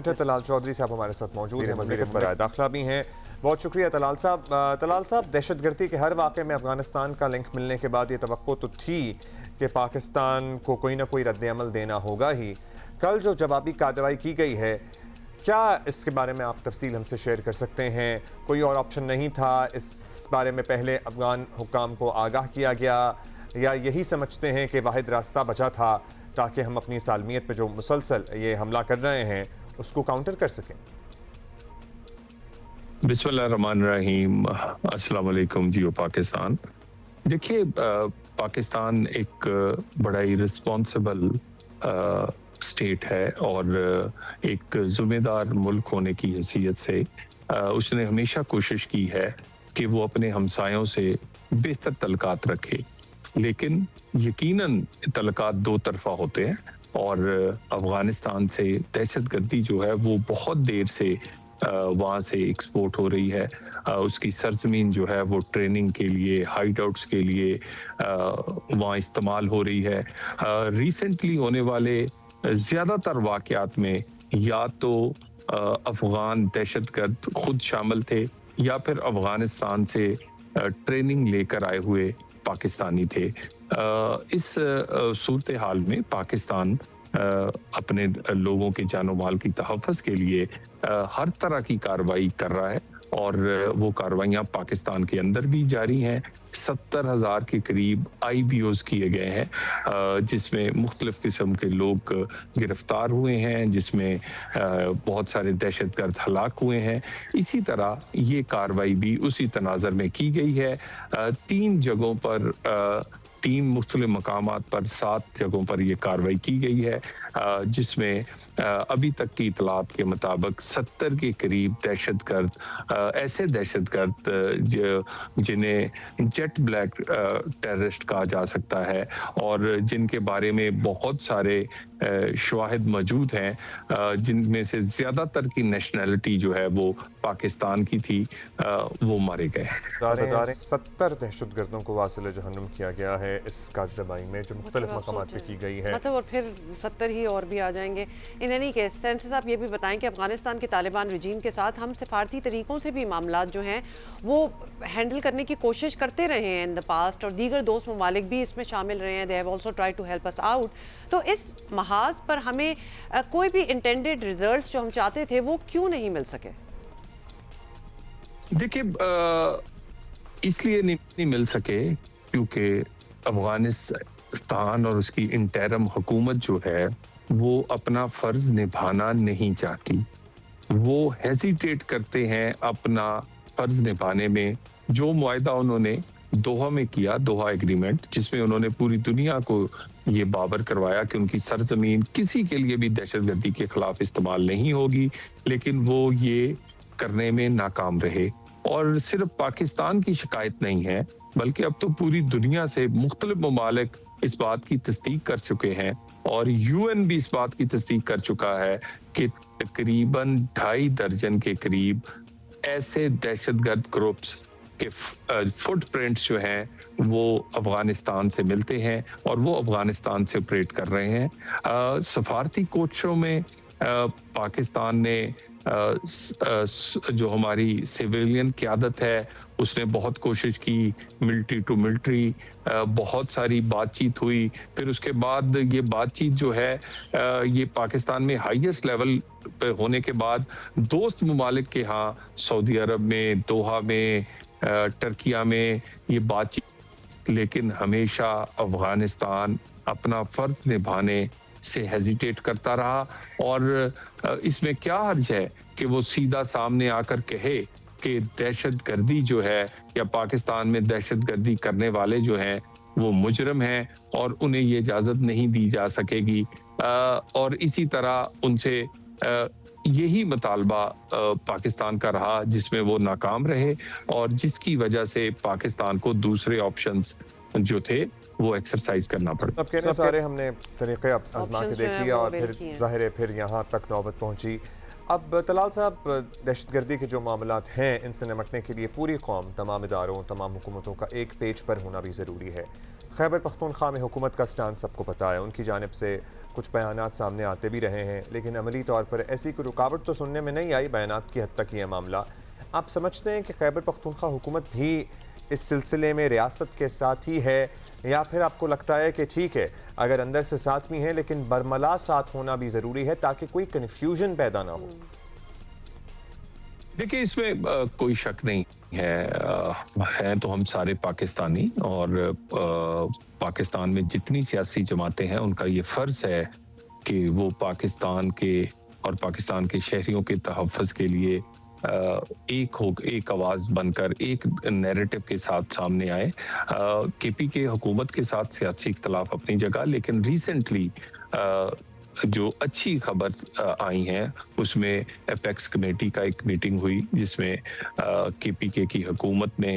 Senator Talal Chaudhary साहब हमारे साथ मौजूद हैं, वज़ीर बराए दाखिला भी हैं। बहुत शुक्रिया तलाल साहब। तलाल साहब, दहशतगर्दी के हर वाक़े में अफगानिस्तान का लिंक मिलने के बाद ये तवक्को तो थी कि पाकिस्तान को कोई ना कोई रद्द-ए-अमल देना होगा ही। कल जो जवाबी कार्रवाई की गई है, क्या इसके बारे में आप तफसील हमसे शेयर कर सकते हैं? कोई और ऑप्शन नहीं था? इस बारे में पहले अफगान हुक्काम को आगाह किया गया, या यही समझते हैं कि वाहिद रास्ता बचा था ताकि हम अपनी सालमियत पर जो मुसलसल ये हमला कर रहे हैं उसको काउंटर कर सकें? बिस्मिल्लाहिर्रहमानिर्रहीम, अस्सलाम वालेकुम जियो पाकिस्तान। देखिए, पाकिस्तान एक बड़ा ही रिस्पॉन्सिबल स्टेट है और एक ज़िम्मेदार मुल्क होने की हैसियत से उसने हमेशा कोशिश की है कि वो अपने हमसायों से बेहतर तल्लुकात रखे, लेकिन यकीनन तल्लुकात दो तरफ़ा होते हैं और अफ़गानिस्तान से दहशतगर्दी जो है वो बहुत देर से वहाँ से एक्सपोर्ट हो रही है। उसकी सरजमीन जो है वो ट्रेनिंग के लिए, हाइड आउट्स के लिए वहाँ इस्तेमाल हो रही है। रिसेंटली होने वाले ज़्यादातर वाक़यात में या तो अफ़गान दहशतगर्द खुद शामिल थे या फिर अफ़गानिस्तान से ट्रेनिंग लेकर आए हुए पाकिस्तानी थे। इस सूरत हाल में पाकिस्तान अपने लोगों के जानो माल की तहफ़्फ़ुज़ के लिए हर तरह की कार्रवाई कर रहा है और वो कार्रवाइयाँ पाकिस्तान के अंदर भी जारी हैं। 70,000 के करीब IBOs किए गए हैं, जिसमें मुख्तलिफ़ किस्म के लोग गिरफ्तार हुए हैं, जिसमें बहुत सारे दहशतगर्द हलाक हुए हैं। इसी तरह ये कार्रवाई भी उसी तनाज़र में की गई है। 3 जगहों पर 3 मुख्तलिफ मकामात पर 7 जगहों पर यह कार्रवाई की गई है, जिसमें अभी तक की इतलात के मुताबिक 70 के करीब दहशतगर्द, ऐसे दहशतगर्द जिन्हें जेट ब्लैक टेररिस्ट कहा जा सकता है और जिनके बारे में बहुत सारे शवाहिद मौजूद हैं, जिनमें से ज़्यादातर की नेशनैलिटी जो है वो पाकिस्तान की थी, वो मारे गए। 70 दहशतगर्दों को वासिल जहन्नुम किया गया है इस कार्रवाई में जो मुख्तलिफ मकामात पे की गई है। मतलब और फिर 70 ही और भी आ जाएंगे। इन एनी केस सेंसर साहब ये भी बताएं कि अफगानिस्तान के तालिबान रजीम के साथ हम सिफारती तरीकों से भी मामला जो हैं वो हैंडल करने की कोशिश करते रहे हैं इन द पास्ट, और दीगर दोस्त ममालिक भी इसमें शामिल रहे हैं। They have also try to help us out. तो इस महाज पर हमें कोई भी इंटेंडेड रिजल्ट्स जो हम चाहते थे वो क्यों नहीं मिल सके? देखिए, इसलिए नहीं मिल सके क्योंकि अफगानिस्तान और उसकी इंटरम हुकूमत जो है वो अपना फर्ज निभाना नहीं चाहती। वो हेजिटेट करते हैं अपना फर्ज निभाने में। जो मुआहदा उन्होंने दोहा में किया, दोहा एग्रीमेंट, जिसमें उन्होंने पूरी दुनिया को ये बावर करवाया कि उनकी सरजमीन किसी के लिए भी दहशतगर्दी के खिलाफ इस्तेमाल नहीं होगी, लेकिन वो ये करने में नाकाम रहे। और सिर्फ पाकिस्तान की शिकायत नहीं है, बल्कि अब तो पूरी दुनिया से मुख्तलिफ ममालिक इस बात की तस्दीक कर चुके हैं और UN भी इस बात की तस्दीक कर चुका है कि तकरीबन 2.5 दर्जन के करीब ऐसे दहशतगर्द ग्रुप्स के फुटप्रिंट्स जो हैं वो अफगानिस्तान से मिलते हैं और वो अफगानिस्तान से ऑपरेट कर रहे हैं। सफारती कोशिशों में पाकिस्तान ने जो हमारी सिविलियन क़यादत है उसने बहुत कोशिश की, मिलिट्री टू मिलिट्री बहुत सारी बातचीत हुई। फिर उसके बाद ये बातचीत जो है ये पाकिस्तान में हाईएस्ट लेवल पे होने के बाद दोस्त ममालिक के यहाँ, सऊदी अरब में, दोहा में, टर्किया में ये बातचीत, लेकिन हमेशा अफगानिस्तान अपना फ़र्ज निभाने से हेजिटेट करता रहा। और इसमें क्या हर्ज है कि वो सीधा सामने आकर कहे कि दहशतगर्दी जो है या पाकिस्तान में दहशतगर्दी करने वाले जो हैं वो मुजरम हैं और उन्हें ये इजाज़त नहीं दी जा सकेगी। और इसी तरह उनसे यही मुतालबा पाकिस्तान का रहा, जिसमें वो नाकाम रहे और जिसकी वजह से पाकिस्तान को दूसरे ऑप्शंस जो थे वो एक्सरसाइज करना पड़ा। अब कहने सारे हमने तरीक़े आजमा के देख लिया और फिर ज़ाहिर है फिर यहाँ तक नौबत पहुँची। अब तलाल साहब, दहशतगर्दी के जो मामलात हैं इनसे निपटने के लिए पूरी कौम, तमाम इदारों, तमाम हुकूमतों का एक पेज पर होना भी ज़रूरी है। खैबर पख्तूनख्वा में हुकूमत का स्टांस सबको पता है, उनकी जानिब से कुछ बयानात सामने आते भी रहे हैं, लेकिन अमली तौर पर ऐसी कोई रुकावट तो सुनने में नहीं आई। बयानात की हद तक ही है मामला। आप समझते हैं कि खैबर पख्तूनख्वा हुकूमत भी इस सिलसिले में रियासत के साथ ही है, या फिर आपको लगता है कि ठीक है अगर अंदर से साथ भी हैं लेकिन बरमला साथ होना भी ज़रूरी है ताकि कोई कन्फ्यूजन पैदा ना हो? देखिए, इसमें कोई शक नहीं है। हैं तो हम सारे पाकिस्तानी, और पाकिस्तान में जितनी सियासी जमातें हैं उनका ये फ़र्ज़ है कि वो पाकिस्तान के और पाकिस्तान के शहरियों के तहफ़्फ़ुज़ के लिए एक आवाज़ बनकर एक नैरेटिव के साथ सामने आए। केपी के हुकूमत के साथ सियासी इख्तलाफ अपनी जगह, लेकिन रिसेंटली जो अच्छी खबर आई हैं उसमें एपेक्स कमेटी का एक मीटिंग हुई जिसमें केपीके की हुकूमत ने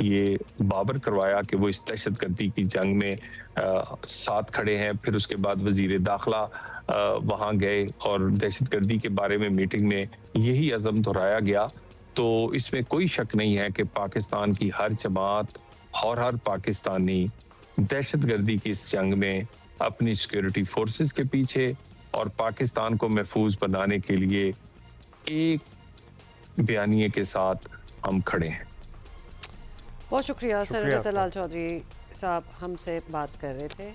ये बाबर करवाया कि वो इस दहशतगर्दी की जंग में साथ खड़े हैं। फिर उसके बाद वजीर दाखिला वहाँ गए और दहशतगर्दी के बारे में मीटिंग में यही अज़म दोहराया गया। तो इसमें कोई शक नहीं है कि पाकिस्तान की हर जमात और हर पाकिस्तानी दहशतगर्दी की इस जंग में अपनी सिक्योरिटी फोर्सेस के पीछे और पाकिस्तान को महफूज बनाने के लिए एक बयानिए के साथ हम खड़े हैं। बहुत शुक्रिया शुक्रिया सेनेटर आपका। तलाल चौधरी साहब हमसे बात कर रहे थे।